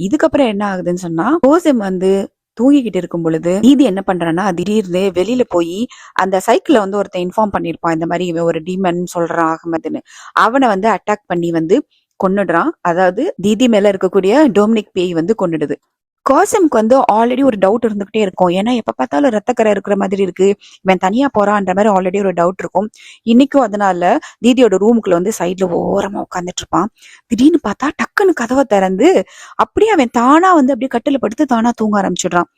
இதுக்கப்புறம் என்ன ஆகுதுன்னு சொன்னா, கோசிம் வந்து தூங்கிக்கிட்டு இருக்கும் பொழுது நீதி என்ன பண்றான்னா, திடீர்னு வெளியில போய் அந்த சைக்கிள்ல வந்து ஒருத்தன் இன்ஃபார்ம் பண்ணிருப்பான், இந்த மாதிரி இவன் ஒரு டீமன் சொல்றான் அகமதுன்னு. அவனை வந்து அட்டாக் பண்ணி வந்து கொன்னுடுறான். அதாவது தீதி மேல இருக்கக்கூடிய டொமினிக் பேய் வந்து கொன்னுடுது. காசிமுக்கு வந்து ஆல்ரெடி ஒரு டவுட் இருந்துகிட்டே இருக்கும். ஏன்னா எப்ப பார்த்தாலும் ரத்தக்கரை இருக்கிற மாதிரி இருக்கு, இவன் தனியா போறான்ற மாதிரி ஆல்ரெடி ஒரு டவுட் இருக்கும். இன்னைக்கும் அதனால தீதியோட ரூமுக்குள்ள வந்து சைட்ல ஓரமா உட்காந்துட்டு இருப்பான். திடீர்னு பார்த்தா டக்குன்னு கதவை திறந்து அப்படியே அவன் தானா வந்து அப்படியே கட்டில படுத்து தானா தூங்க ஆரம்பிச்சிடுறான்.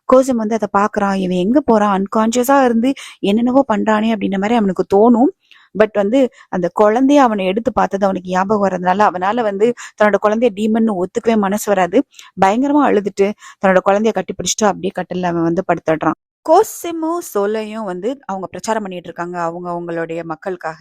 கோசம் வந்து அதை பாக்குறான். இவன் எங்க போறான், அன்கான்சியஸா இருந்து என்னென்னவோ பண்றானே அப்படின்ற மாதிரி அவனுக்கு தோணும். பட் வந்து அந்த குழந்தைய அவனை எடுத்து பார்த்தது அவனுக்கு ஞாபகம் வர்றதுனால அவனால வந்து தன்னோட குழந்தைய டீமன் ஒத்துக்கவே மனசு வராது. பயங்கரமா அழுதுட்டு தன்னோட குழந்தைய கட்டி பிடிச்சிட்டு அப்படியே கட்டில அவன் வந்து படுத்துடுறான். கோசமும் சோலையும் வந்து அவங்க பிரச்சாரம் பண்ணிட்டு இருக்காங்க அவங்க அவங்களுடைய மக்களுக்காக.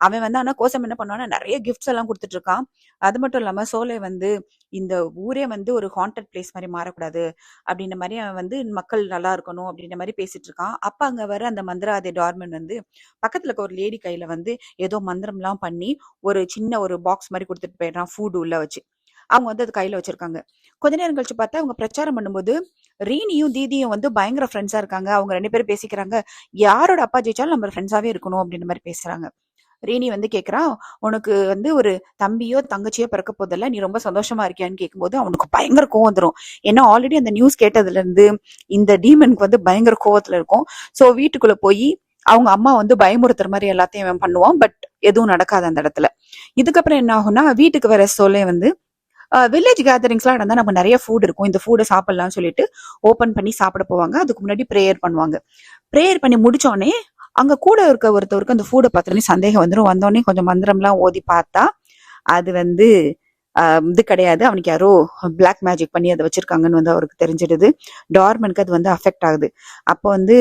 அவன் வந்து ஆனா கோசம் என்ன பண்ணுவான்னா நிறைய கிஃப்ட்ஸ் எல்லாம் கொடுத்துட்டு இருக்கான். அது மட்டும் இல்லாம சோலை வந்து இந்த ஊரே வந்து ஒரு ஹாண்டட் பிளேஸ் மாதிரி மாறக்கூடாது அப்படின்ற மாதிரி அவன் வந்து மக்கள் நல்லா இருக்கணும் அப்படின்ற மாதிரி பேசிட்டு இருக்கான். அப்ப அங்க வர அந்த மந்திராதி டார்மன் வந்து பக்கத்துல இருக்க ஒரு லேடி கையில வந்து ஏதோ மந்திரம் எல்லாம் பண்ணி ஒரு சின்ன ஒரு பாக்ஸ் மாதிரி கொடுத்துட்டு போயிடுறான், ஃபுட் உள்ள வச்சு. அவங்க வந்து அது கையில வச்சிருக்காங்க. கொஞ்ச நேரம் கழிச்சு பார்த்தா அவங்க பிரச்சாரம் பண்ணும்போது ரீனியும் தீதியும் வந்து பயங்கர ஃப்ரெண்ட்ஸா இருக்காங்க. அவங்க 2 பேரும் பேசிக்கிறாங்க. யாரோட அப்பா ஜெயிச்சாலும் நம்ம ஃப்ரெண்ட்ஸாவே இருக்கணும் அப்படின்ற மாதிரி பேசுறாங்க. ரீனி வந்து கேக்குறான், உனக்கு வந்து ஒரு தம்பியோ தங்கச்சியோ பிறக்க போதில்ல, நீ ரொம்ப சந்தோஷமா இருக்கியான்னு கேட்கும்போது அவனுக்கு பயங்கர கோவம் வந்துடும். ஏன்னா ஆல்ரெடி அந்த நியூஸ் கேட்டதுல இருந்து இந்த டீமனுக்கு வந்து பயங்கர கோவத்துல இருக்கும். சோ வீட்டுக்குள்ள போய் அவங்க அம்மா வந்து பயமுறுத்துற மாதிரி எல்லாத்தையும் அவன் பண்ணுவான். பட் எதுவும் நடக்காது அந்த இடத்துல. இதுக்கப்புறம் என்ன ஆகும்னா வீட்டுக்கு வர சொல்ல வந்து வில்லேஜ் கேதரிங்ஸ்லாம் நடந்தா நமக்கு நிறைய ஃபுட் இருக்கும், இந்த ஃபுட்டை சாப்பிடலாம்னு சொல்லிட்டு ஓபன் பண்ணி சாப்பிட போவாங்க. அதுக்கு முன்னாடி ப்ரேயர் பண்ணுவாங்க. ப்ரேயர் பண்ணி முடிச்சோடனே அங்க கூட இருக்க ஒருத்தவருக்கு அந்த ஃபுட்டை பார்த்தோன்னே சந்தேகம் வந்துடும். வந்தோடனே கொஞ்சம் மந்திரம்லாம் ஓதி பார்த்தா அது வந்து இது கிடையாது, அவனுக்கு யாரோ பிளாக் மேஜிக் பண்ணி அதை வச்சிருக்காங்கன்னு வந்து அவருக்கு தெரிஞ்சிடுது. டார்மனுக்கு அது வந்து அஃபெக்ட் ஆகுது. அப்போ வந்து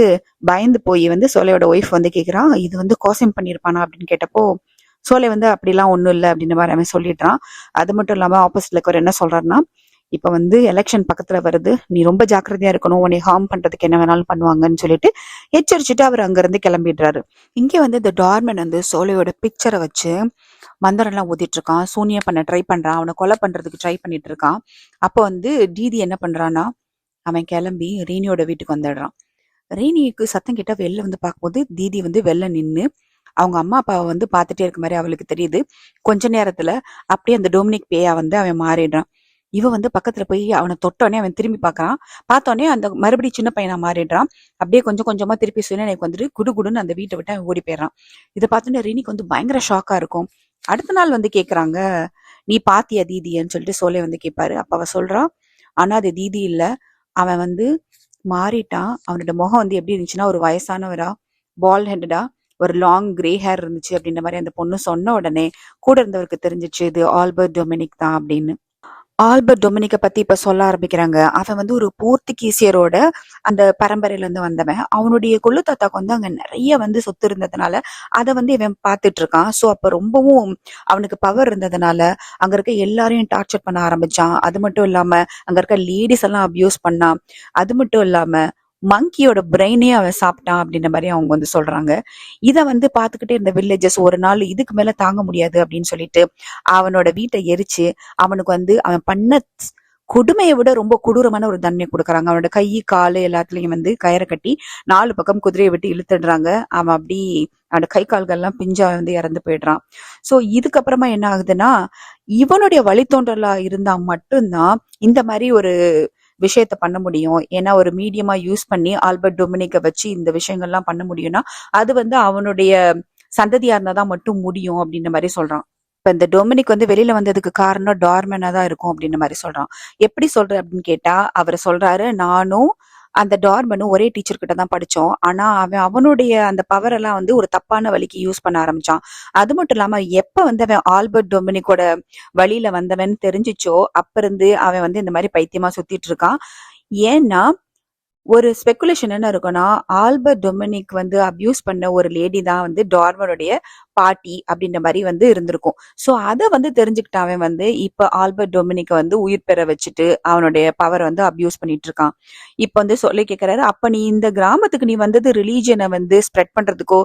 பயந்து போய் வந்து சோலையோட ஒய்ஃப் வந்து கேட்குறான், இது வந்து கோசம் பண்ணியிருப்பானா அப்படின்னு கேட்டப்போ சோலை வந்து அப்படிலாம் ஒண்ணும் இல்லை அப்படின்ற மாதிரி அவன் சொல்லிடுறான். அது மட்டும் இல்லாம ஆப்போசிட்ல இருக்கிற என்ன சொல்றாருன்னா, இப்ப வந்து எலெக்ஷன் பக்கத்துல வருது, நீ ரொம்ப ஜாக்கிரதையா இருக்கணும், உன்னை ஹார்ம் பண்றதுக்கு என்ன வேணாலும் பண்ணுவாங்கன்னு சொல்லிட்டு எச்சரிச்சுட்டு அவர் அங்க இருந்து கிளம்பிடுறாரு. இங்க வந்து இந்த டார்மன் வந்து சோலையோட பிக்சரை வச்சு மந்திரம் எல்லாம் ஊதிட்டு இருக்கான், சூனியம் பண்ண ட்ரை பண்றான், அவனை கொலை பண்றதுக்கு ட்ரை பண்ணிட்டு இருக்கான். அப்போ வந்து தீதி என்ன பண்றான்னா அவன் கிளம்பி ரீனியோட வீட்டுக்கு வந்துடுறான். ரீனிக்கு சத்தம் கிட்ட வெளில வந்து பார்க்கும்போது தீதி வந்து வெளில நின்று அவங்க அம்மா அப்பாவை வந்து பார்த்துட்டே இருக்க மாதிரி அவளுக்கு தெரியுது. கொஞ்ச நேரத்துல அப்படியே அந்த டொமினிக் பேயா வந்து அவன் மாறிடுறான். இவ வந்து பக்கத்துல போய் அவனை தொட்டோடனே அவன் திரும்பி பார்க்கறான். பார்த்தோன்னே அந்த மறுபடியும் சின்ன பையனா மாறிடுறான். அப்படியே கொஞ்சம் கொஞ்சமா திருப்பி சொல்லி எனக்கு வந்துட்டு குடுகுடுன்னு அந்த வீட்டை விட்டு அவன் ஓடி போயிடுறான். இதை பார்த்தோன்னே ரீனிக்கு வந்து பயங்கர ஷாக்கா இருக்கும். அடுத்த நாள் வந்து கேக்குறாங்க, நீ பாத்தியா தீதின்னு சொல்லிட்டு சோலை வந்து கேட்பாரு. அப்ப அவ சொல்றான், ஆனா அது தீதி இல்ல, அவன் வந்து மாறிட்டான். அவனோட முகம் வந்து எப்படி இருந்துச்சுன்னா ஒரு வயசானவரா, பால் ஹெட்டடா, ஒரு லாங் கிரே ஹேர் இருந்துச்சு அப்படின்ற மாதிரி அந்த பொண்ணு சொன்ன உடனே கூட இருந்தவருக்கு தெரிஞ்சிச்சு இது ஆல்பர்ட் டொமினிக் தான் அப்படின்னு. ஆல்பர்ட் டொமினிக்க பத்தி இப்ப சொல்ல ஆரம்பிக்கிறாங்க. அவன் வந்து ஒரு போர்த்துகீசியரோட அந்த பரம்பரையில இருந்து வந்தவன். அவனுடைய கொள்ளு தாத்தாக்கு வந்து அங்க நிறைய வந்து சொத்து இருந்ததுனால அதை வந்து இவன் பார்த்துட்டு இருக்கான். சோ அப்ப ரொம்பவும் அவனுக்கு பவர் இருந்ததுனால அங்க இருக்க எல்லாரையும் டார்ச்சர் பண்ண ஆரம்பிச்சான். அது மட்டும் இல்லாம அங்க இருக்க லேடிஸ் எல்லாம் அபியூஸ் பண்ணான். அது மட்டும் இல்லாம மங்கியோட பிரெயினே அவன் சாப்பிட்டான் அப்படின்ற மாதிரி அவங்க வந்து சொல்றாங்க. இத வந்து பாத்துக்கிட்டே இருந்த வில்லேஜஸ் ஒரு நாள் இதுக்கு மேல தாங்க முடியாது அப்படின்னு சொல்லிட்டு அவனோட வீட்டை எரிச்சு அவனுக்கு வந்து அவன் பண்ண கொடுமையை விட ரொம்ப கொடூரமான ஒரு தண்டனை கொடுக்குறாங்க. அவனோட கை காலு எல்லாத்துலயும் வந்து கயிறை கட்டி 4 பக்கம் குதிரையை விட்டு இழுத்துடுறாங்க. அவன் அப்படி அவனோட கை கால்கள்லாம் பிஞ்சா வந்து இறந்து போயிடுறான். சோ இதுக்கப்புறமா என்ன ஆகுதுன்னா இவனுடைய வழித்தோன்றலா இருந்தா மட்டும்தான் இந்த மாதிரி ஒரு விஷயத்த பண்ண முடியும். ஏன்னா ஒரு மீடியமா யூஸ் பண்ணி ஆல்பர்ட் டொமினிக்க வச்சு இந்த விஷயங்கள்லாம் பண்ண முடியும்னா அது வந்து அவனுடைய சந்ததியா இருந்தாதான் மட்டும் முடியும் அப்படின்ற மாதிரி சொல்றான். இப்ப இந்த டொமினிக் வந்து வெளியில வந்ததுக்கு காரணம் டார்மனா தான் இருக்கும் அப்படின்ற மாதிரி சொல்றான். எப்படி சொல்ற அப்படின்னு கேட்டா அவர் சொல்றாரு, நானும் அந்த டார்மனும் ஒரே டீச்சர் கிட்ட தான் படிச்சோம். ஆனா அவன் அவனுடைய அந்த பவர் எல்லாம் வந்து ஒரு தப்பான வழிக்கு யூஸ் பண்ண ஆரம்பிச்சான். அது மட்டும் இல்லாம எப்ப வந்து அவன் ஆல்பர்ட் டொமினிக்கோட வழியில வந்தவன் தெரிஞ்சிச்சோ அப்ப இருந்து அவன் வந்து இந்த மாதிரி பைத்தியமா சுத்திட்டு இருக்கான். ஏன்னா ஒரு ஸ்பெகுலேஷன் என்ன இருக்குன்னா ஆல்பர்ட் டொமினிக் வந்து அபியூஸ் பண்ண ஒரு லேடி தான் வந்து டார்மனுடைய பாட்டி அப்படின்ற மாதிரி வந்து இருந்திருக்கும். சோ அதை வந்து தெரிஞ்சுக்கிட்டாவன் வந்து இப்ப ஆல்பர்ட் டொமினிக்க வந்து உயிர் பெற வச்சுட்டு அவனுடைய பவர் வந்து அபியூஸ் பண்ணிட்டு இருக்கான். இப்ப வந்து சொல்லி கேட்கிறாரு, அப்ப நீ இந்த கிராமத்துக்கு நீ வந்தது ரிலீஜனை வந்து ஸ்ப்ரெட் பண்றதுக்கோ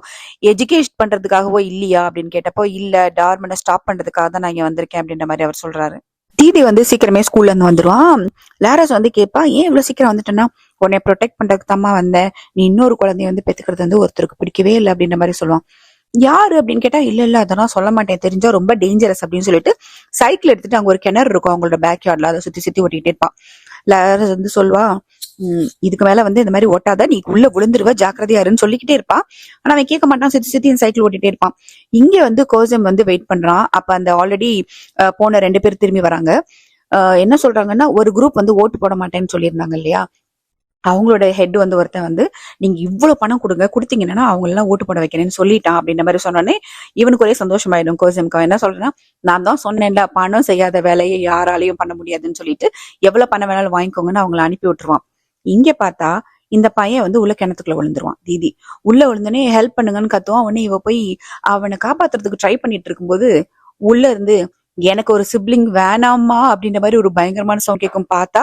எஜுகேட் பண்றதுக்காகவோ இல்லையா அப்படின்னு கேட்டப்போ இல்ல, டார்மனை ஸ்டாப் பண்றதுக்காக தான் நான் இங்க வந்திருக்கேன் அப்படின்ற மாதிரி அவர் சொல்றாரு. தீதி வந்து சீக்கிரமே ஸ்கூல்ல இருந்து வந்துருவான். லாரஸ் வந்து கேட்பா, ஏன் இவ்வளவு சீக்கிரம் வந்துட்டேன்னா, உன்னை ப்ரொடெக்ட் பண்றதுக்கு தாமா வந்தேன், நீ இன்னொரு குழந்தைய வந்து பெத்துக்கிறது வந்து ஒருத்தருக்கு பிடிக்கவே இல்லை அப்படின்ற மாதிரி சொல்லுவான். யாரு அப்படின்னு கேட்டா இல்ல அதெல்லாம் சொல்ல மாட்டேன், தெரிஞ்சா ரொம்ப டேஞ்சரஸ் அப்படின்னு சொல்லிட்டு சைக்கிள் எடுத்துட்டு அங்க ஒரு கிணறு இருக்கும் அவங்களோட பேக் யார்ட்ல, அதை சுத்தி சுத்தி ஓட்டிகிட்டே இருப்பான். லாரஸ் வந்து சொல்வா, இதுக்கு மேல வந்து இந்த மாதிரி ஓட்டாத, நீ உள்ள விழுந்துருவ, ஜாக்கிரதையா இருன்னு சொல்லிக்கிட்டே இருப்பா. ஆனா அவன் கேட்க மாட்டான், சுத்தி சுத்தி சைக்கிள் ஓட்டிட்டே இருப்பான். இங்க வந்து கோசம் வந்து வெயிட் பண்றான். அப்ப அந்த ஆல்ரெடி போன 2 பேர் திரும்பி வராங்க. என்ன சொல்றாங்கன்னா, ஒரு குரூப் வந்து ஓட்டு போட மாட்டேன்னு சொல்லியிருந்தாங்க இல்லையா, அவங்களோட ஹெட் வந்து ஒருத்தன் வந்து, நீங்க இவ்வளவு பணம் கொடுங்க, கொடுத்தீங்கன்னா அவங்க எல்லாம் ஓட்டு போட வைக்கிறேன்னு சொல்லிட்டான் அப்படின்ற மாதிரி சொன்னோன்னே இவனுக்கு ஒரே சந்தோஷமாயிடும். கோசம்க்கு என்ன சொல்றேன்னா, நான் தான் சொன்னேன்ல, பணம் செய்யாத வேலையை யாராலையும் பண்ண முடியாதுன்னு சொல்லிட்டு எவ்வளவு பணம் வேணாலும் வாங்கிக்கோங்கன்னு அவங்களை அனுப்பி விட்டுருவான். இங்க பார்த்தா இந்த பையன் வந்து உள்ள கிணத்துக்குள்ள விழுந்துருவான். தீதி உள்ள விழுந்தோடனே ஹெல்ப் பண்ணுங்கன்னு கத்துவான். உடனே இவ போய் அவனை காப்பாத்துறதுக்கு ட்ரை பண்ணிட்டு இருக்கும்போது உள்ள இருந்து, எனக்கு ஒரு சிப்ளிங் வேணாமா அப்படின்ற மாதிரி ஒரு பயங்கரமான சவுண்ட் கேட்கும். பார்த்தா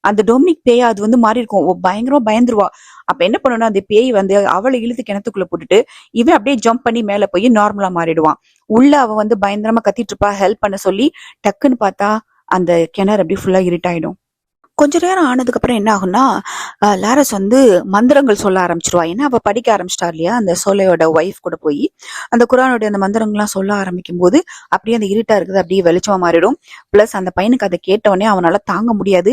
அந்த டொமினிக் பேய் அது வந்து மாறி இருக்கும். பயங்கரமா பயந்துருவா. அப்ப என்ன பண்ணணும்னா, அந்த பேய் வந்து அவளை இழுத்து கிணத்துக்குள்ள போட்டுட்டு இவன் அப்படியே ஜம்ப் பண்ணி மேல போய் நார்மலா மாறிடுவான். உள்ள அவ வந்து பயங்கரமா கத்திட்டு இருப்பா ஹெல்ப் பண்ண சொல்லி. டக்குன்னு பார்த்தா அந்த கிணறு அப்படியே ஃபுல்லா இருட்டாயிடும். கொஞ்ச நேரம் ஆனதுக்கு அப்புறம் என்ன ஆகும்னா, லாரஸ் வந்து மந்திரங்கள் சொல்ல ஆரம்பிச்சிருவா. ஏன்னா அவ படிக்க ஆரம்பிச்சிட்டா இல்லையா, அந்த சோலையோட ஒய்ஃப் கூட போய் அந்த குரானுடைய அந்த மந்திரங்கள்லாம் சொல்ல ஆரம்பிக்கும் போது அப்படியே அந்த இருட்டா இருக்குது அப்படியே வெளிச்சமா மாறிடும். பிளஸ் அந்த பையனுக்கு அதை கேட்டவொடனே அவனால தாங்க முடியாது.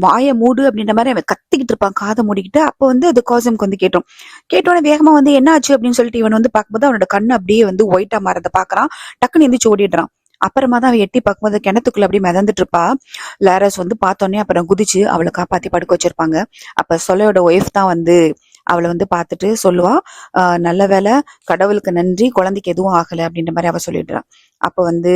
வாய மூடு அப்படின்ற மாதிரி அவன் கத்திக்கிட்டு இருப்பான் காதை மூடிக்கிட்டு. அப்போ வந்து அது காசம்க்கு வந்து கேட்டோடனே வேகமா வந்து என்ன ஆச்சு அப்படின்னு சொல்லிட்டு இவன் வந்து பார்க்கும்போது அவனோட கண்ணு அப்படியே வந்து ஒயிட்டா மாறத பாக்குறான். டக்குன்னு எந்திரிச்சு ஓடிடுறான். அப்புறமா தான் அவன் எட்டி பார்க்கும்போது கிணத்துக்குள்ள அப்படியே மிதந்துட்டு இருப்பா. லாரஸ் வந்து பார்த்தோன்னே அப்புறம் குதிச்சு அவளை காப்பாத்தி படுக்க வச்சிருப்பாங்க. அப்ப சொலையோட ஒய்ஃப் தான் வந்து அவளை வந்து பார்த்துட்டு சொல்லுவா, நல்ல வேலை, கடவுளுக்கு நன்றி, குழந்தைக்கு எதுவும் ஆகலை அப்படின்ற மாதிரி அவ சொல்லிடுறா. அப்ப வந்து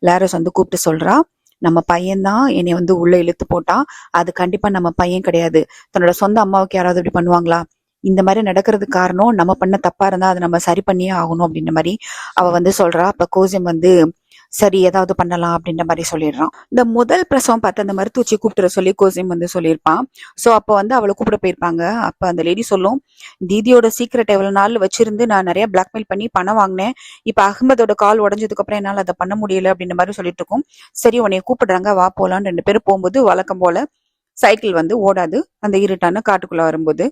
லாரஸ் வந்து கூப்பிட்டு சொல்றா, நம்ம பையன்தான் என்னை வந்து உள்ள இழுத்து போட்டான், அது கண்டிப்பா நம்ம பையன் கிடையாது. தன்னோட சொந்த அம்மாவுக்கு யாராவது இப்படி பண்ணுவாங்களா? இந்த மாதிரி நடக்கிறதுக்கு காரணம் நம்ம பண்ண தப்பா இருந்தா அதை நம்ம சரி பண்ணியே ஆகணும் அப்படின்ற மாதிரி அவ வந்து சொல்றா. அப்ப கோசியம் வந்து சரி ஏதாவது பண்ணலாம் அப்படின்ற மாதிரி சொல்லிடுறான். இந்த முதல் பிரசவம் பார்த்து அந்த மருத்துவச்சி கூப்பிட்டு சொல்லி கோசிம் வந்து சொல்லியிருப்பான். சோ அப்ப வந்து அவளை கூப்பிட போயிருப்பாங்க. அப்ப அந்த லேடி சொல்லும், தீதியோட சீக்கிரட் எவ்வளவு நாள் வச்சிருந்து நான் நிறைய பிளாக்மெயில் பண்ணி பணம் வாங்கினேன். இப்ப அகமதோட கால் உடஞ்சதுக்கு அப்புறம் என்னால அதை பண்ண முடியல அப்படின்ற மாதிரி சொல்லிட்டு இருக்கும். சரி உன்னைய கூப்பிடுறாங்க, வா போலான்னு 2 பேரும் போகும்போது வழக்கம் போல சைக்கிள் வந்து ஓடாது. அந்த இருட்டான காட்டுக்குள்ள வரும்போது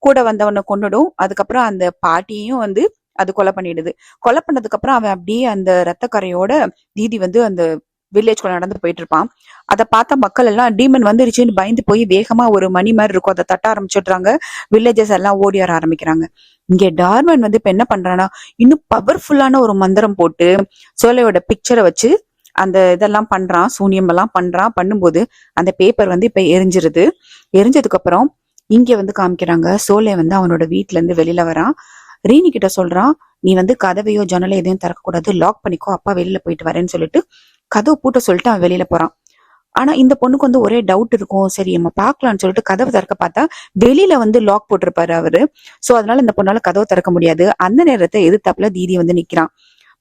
கூட வந்தவனை கொன்னுடும். அதுக்கப்புறம் அந்த பாட்டியையும் வந்து அது கொலை பண்ணிடுது. கொலை பண்ணதுக்கு அப்புறம் அவன் அப்படியே அந்த ரத்தக்கரையோட தீதி வந்து அந்த வில்லேஜ்குள்ள நடந்து போயிட்டு இருப்பான். அதை பார்த்த மக்கள் எல்லாம் டீமன் வந்துருச்சுன்னு பயந்து போய் வேகமா ஒரு மணி மாதிரி இருக்கும், அதை தட்ட ஆரம்பிச்சுடுறாங்க. வில்லேஜஸ் எல்லாம் ஓடி வர ஆரம்பிக்கிறாங்க. இங்க டார்மன் வந்து இப்ப என்ன பண்றான்னா, இன்னும் பவர்ஃபுல்லான ஒரு மந்திரம் போட்டு சோலையோட பிக்சரை வச்சு அந்த இதெல்லாம் பண்றான், சூனியம் எல்லாம் பண்றான். பண்ணும்போது அந்த பேப்பர் வந்து இப்ப எரிஞ்சிருது. எரிஞ்சதுக்கு அப்புறம் இங்க வந்து காமிக்கிறாங்க, சோலை வந்து அவனோட வீட்டுல இருந்து வெளியில வரான். ரீனி கிட்ட சொல்றான், நீ வந்து கதவையோ ஜன்னலை எதையும் திறக்கக்கூடாது, லாக் பண்ணிக்கோ, அப்பா வெளியில போயிட்டு வரேன்னு சொல்லிட்டு கதவு பூட்ட சொல்லிட்டு அவன் வெளியில போறான். ஆனா இந்த பொண்ணுக்கு வந்து ஒரே டவுட் இருக்கும். சரி நம்ம பாக்கலாம்னு சொல்லிட்டு கதவை திறக்க பார்த்தா வெளியில வந்து லாக் போட்டிருப்பாரு அவரு. சோ அதனால இந்த பொண்ணால கதவை திறக்க முடியாது. அந்த நேரத்தை எதிர்த்தாப்புல தீதி வந்து நிக்கிறான்.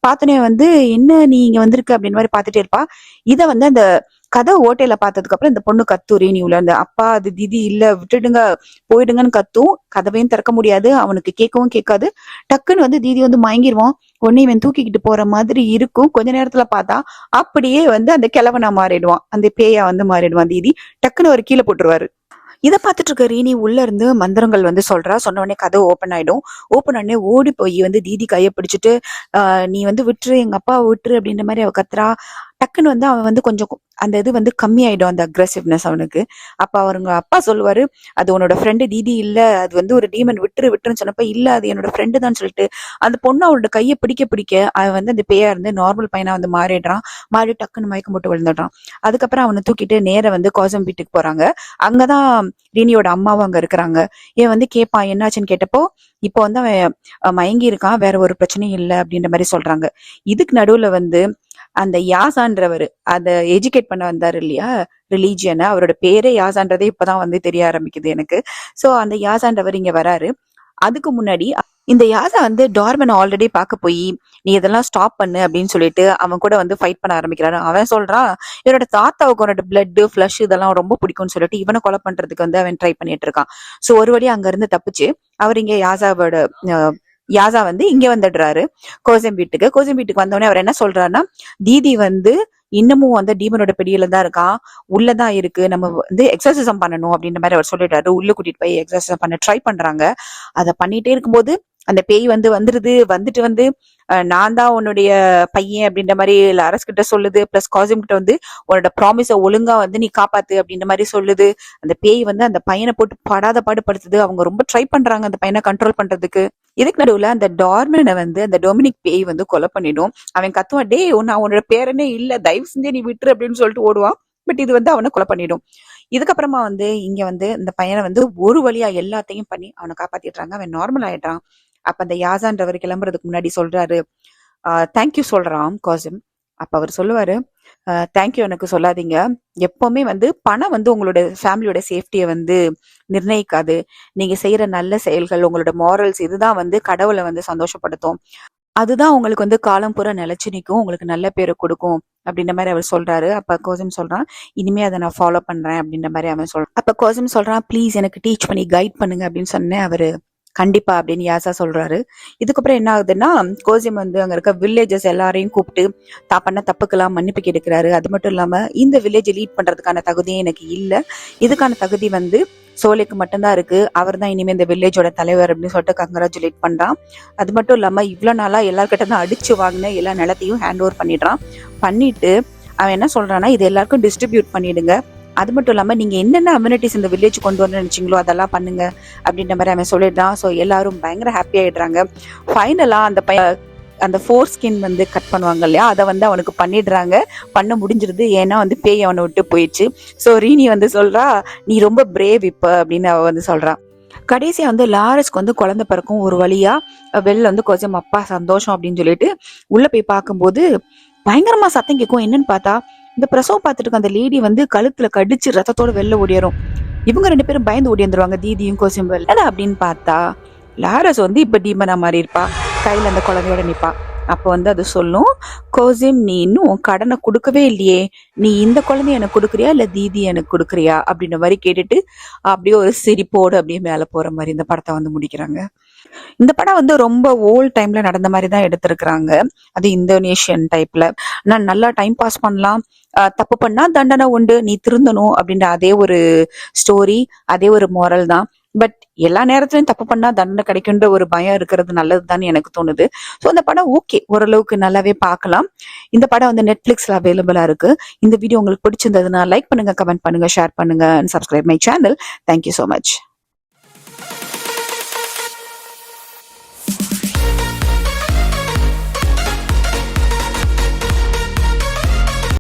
பார்த்தனே வந்து என்ன நீ இங்க வந்திருக்க அப்படின்னு மாதிரி பாத்துட்டே இருப்பா. இத வந்து அந்த கதவு ஓட்டையில பார்த்ததுக்கு அப்புறம் இந்த பொண்ணு கத்தூரி நீ உள்ள அந்த அப்பா அது திதி இல்ல விட்டுடுங்க போயிடுங்கன்னு கத்தும். கதவையும் திறக்க முடியாது, அவனுக்கு கேட்கவும் கேட்காது. டக்குன்னு வந்து தீதி வந்து மயங்கிருவான். உடனே இவன் தூக்கிக்கிட்டு போற மாதிரி இருக்கும். கொஞ்ச நேரத்துல பார்த்தா அப்படியே வந்து அந்த கிழவனா மாறிடுவான், அந்த பேயா வந்து மாறிடுவான் தீதி. டக்குன்னு ஒரு கீழே போட்டுருவாரு. இதை பார்த்துட்டு இருக்க ரீனி உள்ள இருந்து மந்திரங்கள் வந்து சொல்றா. சொன்ன உடனே கதவு ஓப்பன் ஆயிடும். ஓப்பன் உடனே ஓடி போய் வந்து தீதி கையை பிடிச்சிட்டு, நீ வந்து விட்டுரு, எங்க அப்பாவை விட்டுரு அப்படின்ற மாதிரி அவ கத்துறா. டக்குன்னு வந்து அவன் வந்து கொஞ்சம் அந்த இது வந்து கம்மி ஆயிடும், அந்த அக்ரெசிவ்னஸ் அவனுக்கு. அப்ப அவருங்க அப்பா சொல்லுவாரு, அது உன்னோட ஃப்ரெண்டு தீதி இல்ல, அது வந்து ஒரு டீமன், விட்டுருன்னு சொன்னப்ப இல்ல அது என்னோட ஃப்ரெண்டு தான் சொல்லிட்டு அந்த பொண்ணு அவளோட கையை பிடிக்க பிடிக்க அவன் வந்து அந்த பேயா இருந்து நார்மல் பையனா வந்து மாறிடுறான். மாறி டக்குன்னு மயக்கம் போட்டு விழுந்துடுறான். அதுக்கப்புறம் அவனை தூக்கிட்டு நேர வந்து கோசம் வீட்டுக்கு போறாங்க. அங்கதான் ரீனியோட அம்மாவும் அங்க இருக்கிறாங்க. இவன் வந்து கேட்பான் என்னாச்சுன்னு கேட்டப்போ, இப்போ வந்து அவன் மயங்கி இருக்கான், வேற ஒரு பிரச்சனையும் இல்லை அப்படின்ற மாதிரி சொல்றாங்க. இதுக்கு நடுவுல வந்து அந்த யாசான்றவர் அத எஜுகேட் பண்ண வந்தாரு இல்லையா, ரிலீஜியனை, அவரோட பேரே யாசான்றதே இப்பதான் வந்து தெரிய ஆரம்பிக்குது எனக்கு. சோ அந்த யாசான்றவர் இங்க வராரு. அதுக்கு முன்னாடி இந்த யாசா வந்து டார்மன் ஆல்ரெடி பார்க்க போய் நீ இதெல்லாம் ஸ்டாப் பண்ணு அப்படின்னு சொல்லிட்டு அவன் கூட வந்து ஃபைட் பண்ண ஆரம்பிக்கிறாரு. அவன் சொல்றான், இவரோட தாத்தாவுக்கு அவனோட பிளட் ஃபிளஷ் இதெல்லாம் ரொம்ப பிடிக்கும்னு சொல்லிட்டு இவனை கொலை பண்றதுக்கு வந்து அவன் ட்ரை பண்ணிட்டு இருக்கான். சோ ஒரு வழி அங்க இருந்து தப்பிச்சு அவர் இங்க யாசா வந்து இங்க வந்துடுறாரு கோசம் வீட்டுக்கு. கோசம் வீட்டுக்கு வந்தோடனே அவர் என்ன சொல்றாருன்னா, தீதி வந்து இன்னமும் வந்து டீமனோட பிடியில தான் இருக்கான், உள்ளதான் இருக்கு, நம்ம வந்து எக்ஸர்சைசம் பண்ணணும் அப்படின்ற மாதிரி அவர் சொல்லிடுறாரு. உள்ள கூட்டிட்டு போய் எக்ஸர்சைஸ் பண்ண ட்ரை பண்றாங்க. அதை பண்ணிட்டே இருக்கும்போது அந்த பேய் வந்துருது, வந்துட்டு நான் தான் உன்னுடைய பையன் அப்படின்ற மாதிரி லாரஸ் கிட்ட சொல்லுது. பிளஸ் காசிம் கிட்ட உன்னோட ப்ராமிஸ ஒழுங்கா நீ காப்பாத்து அப்படின்ற மாதிரி சொல்லுது. அந்த பேய் அந்த பையனை போட்டு படாத பாடுபடுத்துது. அவங்க ரொம்ப ட்ரை பண்றாங்க அந்த பையனை கண்ட்ரோல் பண்றதுக்கு. இதுக்கு நடுவுல அந்த டார்மனை அந்த டொமினிக் பேய் கொலை பண்ணிடும். அவன் கத்துவான், டே நான் உன்னோட பேரனே இல்ல, தயவு செஞ்சு நீ விட்டுரு அப்படின்னு சொல்லிட்டு ஓடுவான். பட் இது அவனை கொலை பண்ணிடும். இதுக்கப்புறமா இங்க இந்த பையனை ஒரு வழியா எல்லாத்தையும் பண்ணி அவனை காப்பாத்திடுறாங்க. அவன் நார்மல் ஆயிடுறான். அப்ப அந்த யாசான்றவர் கிளம்புறதுக்கு முன்னாடி சொல்றாரு, தேங்க்யூ சொல்றான் காசிம். அப்ப அவர் சொல்லுவாரு, தேங்க்யூ எனக்கு சொல்லாதீங்க. எப்பவுமே பணம் உங்களோட ஃபேமிலியோட சேஃப்டியை நிர்ணயிக்காது. நீங்க செய்யற நல்ல செயல்கள், உங்களோட மாரல்ஸ், இதுதான் கடவுளை சந்தோஷப்படுத்தும். அதுதான் உங்களுக்கு காலம் பூரா நிலைச்சு நிற்கும், உங்களுக்கு நல்ல பேரை கொடுக்கும் அப்படின்ற மாதிரி அவர் சொல்றாரு. அப்ப கோசிம் சொல்றான், இனிமே அதை நான் ஃபாலோ பண்றேன் அப்படின்ற மாதிரி அவன் சொல்றான். அப்ப கோசிம் சொல்றான், ப்ளீஸ் எனக்கு டீச் பண்ணி கைட் பண்ணுங்க அப்படின்னு சொன்னேன். அவரு கண்டிப்பா அப்படின்னு யாசா சொல்றாரு. இதுக்கப்புறம் என்ன ஆகுதுன்னா, கோசிம் அங்க இருக்க வில்லேஜஸ் எல்லாரையும் கூப்பிட்டு தான் பண்ண தப்புக்கெல்லாம் மன்னிப்பு கேட்கிறாரு. அது மட்டும் இல்லாம இந்த வில்லேஜ் லீட் பண்றதுக்கான தகுதியே எனக்கு இல்ல, இதுக்கான தகுதி சோலைக்கு மட்டும்தான் இருக்கு, அவர் தான் இனிமே இந்த வில்லேஜோட தலைவர் அப்படின்னு சொல்லிட்டு கங்க்ராச்சுலேட் பண்றான். அது மட்டும் இல்லாம இவ்வளவு நாளா எல்லார்கிட்ட தான் அடிச்சு வாங்கின எல்லா நிலத்தையும் ஹேண்ட் ஓவர் பண்ணிட்டு அவன் என்ன சொல்றான்னா, இது எல்லாருக்கும் டிஸ்ட்ரிபியூட் பண்ணிடுங்க. அது மட்டும் இல்லாம நீங்க என்னென்ன அம்யூனிட்டிஸ் இந்த வில்லேஜ் கொண்டு வரணும்னு நினைச்சீங்களோ அதெல்லாம் பண்ணுங்க அப்படின்ற மாதிரி அவன் சொல்லிடுறான். ஸோ எல்லாரும் பயங்கர ஹாப்பி ஆயிடுறாங்க. ஃபைனலா அந்த ஃபோர் ஸ்கின் கட் பண்ணுவாங்க இல்லையா, அதை அவனுக்கு பண்ணிடுறாங்க. பண்ண முடிஞ்சிருது. ஏன்னா பேய் அவனை விட்டு போயிடுச்சு. ஸோ ரீனி சொல்றா, நீ ரொம்ப பிரேவ் இப்ப அப்படின்னு அவ சொல்றான். கடைசியா லாரஸ்க்கு குழந்தை பிறக்கும். ஒரு வழியா வெளில கொஞ்சம் அப்பா சந்தோஷம் அப்படின்னு சொல்லிட்டு உள்ள போய் பார்க்கும்போது பயங்கரமா சத்தம் கேட்கும். என்னன்னு பார்த்தா, இந்த பிரசவம் பார்த்துட்டு இருக்க அந்த லேடி கழுத்துல கடிச்சு ரத்தத்தோட வெளில ஓடிடும். இவங்க 2 பேரும் பயந்து ஓடி வந்துருவாங்க, தீதியும் கோசிம்பல். அப்படின்னு பார்த்தா லாரஸ் இப்ப டீமனா மாறி இருப்பா, கையில அந்த குழந்தையோட நிப்பா. அப்ப அது சொல்லும், கோசிம் நீ இன்னும் உன் கடனை கொடுக்கவே இல்லையே, நீ இந்த குழந்தைய எனக்கு கொடுக்குறியா இல்ல தீதி எனக்கு கொடுக்குறியா அப்படின்ற மாதிரி கேட்டுட்டு அப்படியே ஒரு சிரிப்போடு அப்படியே மேல போற மாதிரி இந்த படத்தை முடிக்கிறாங்க. இந்த படம் ரொம்ப ஓல்ட் டைம்ல நடந்த மாதிரி தான் எடுத்திருக்கிறாங்க. அது இந்தோனேஷியன் டைப்ல. நான் நல்லா டைம் பாஸ் பண்ணலாம், தப்பு பண்ணா தண்டனை உண்டு, நீ திருந்தணும் அப்படின்ற அதே ஒரு ஸ்டோரி, அதே ஒரு மாரல் தான். பட் எல்லா நேரத்திலையும் தப்பு பண்ணா தண்டனை கிடைக்குன்ற ஒரு பயம் இருக்கிறது நல்லதுதான் எனக்கு தோணுது. ஸோ அந்த படம் ஓகே, ஓரளவுக்கு நல்லாவே பார்க்கலாம். இந்த படம் நெட்ஃபிளிக்ஸ்ல அவைலபிளா இருக்கு. இந்த வீடியோ உங்களுக்கு பிடிச்சிருந்ததுன்னா லைக் பண்ணுங்க, கமெண்ட் பண்ணுங்க, ஷேர் பண்ணுங்க, and subscribe my channel. Thank you so much.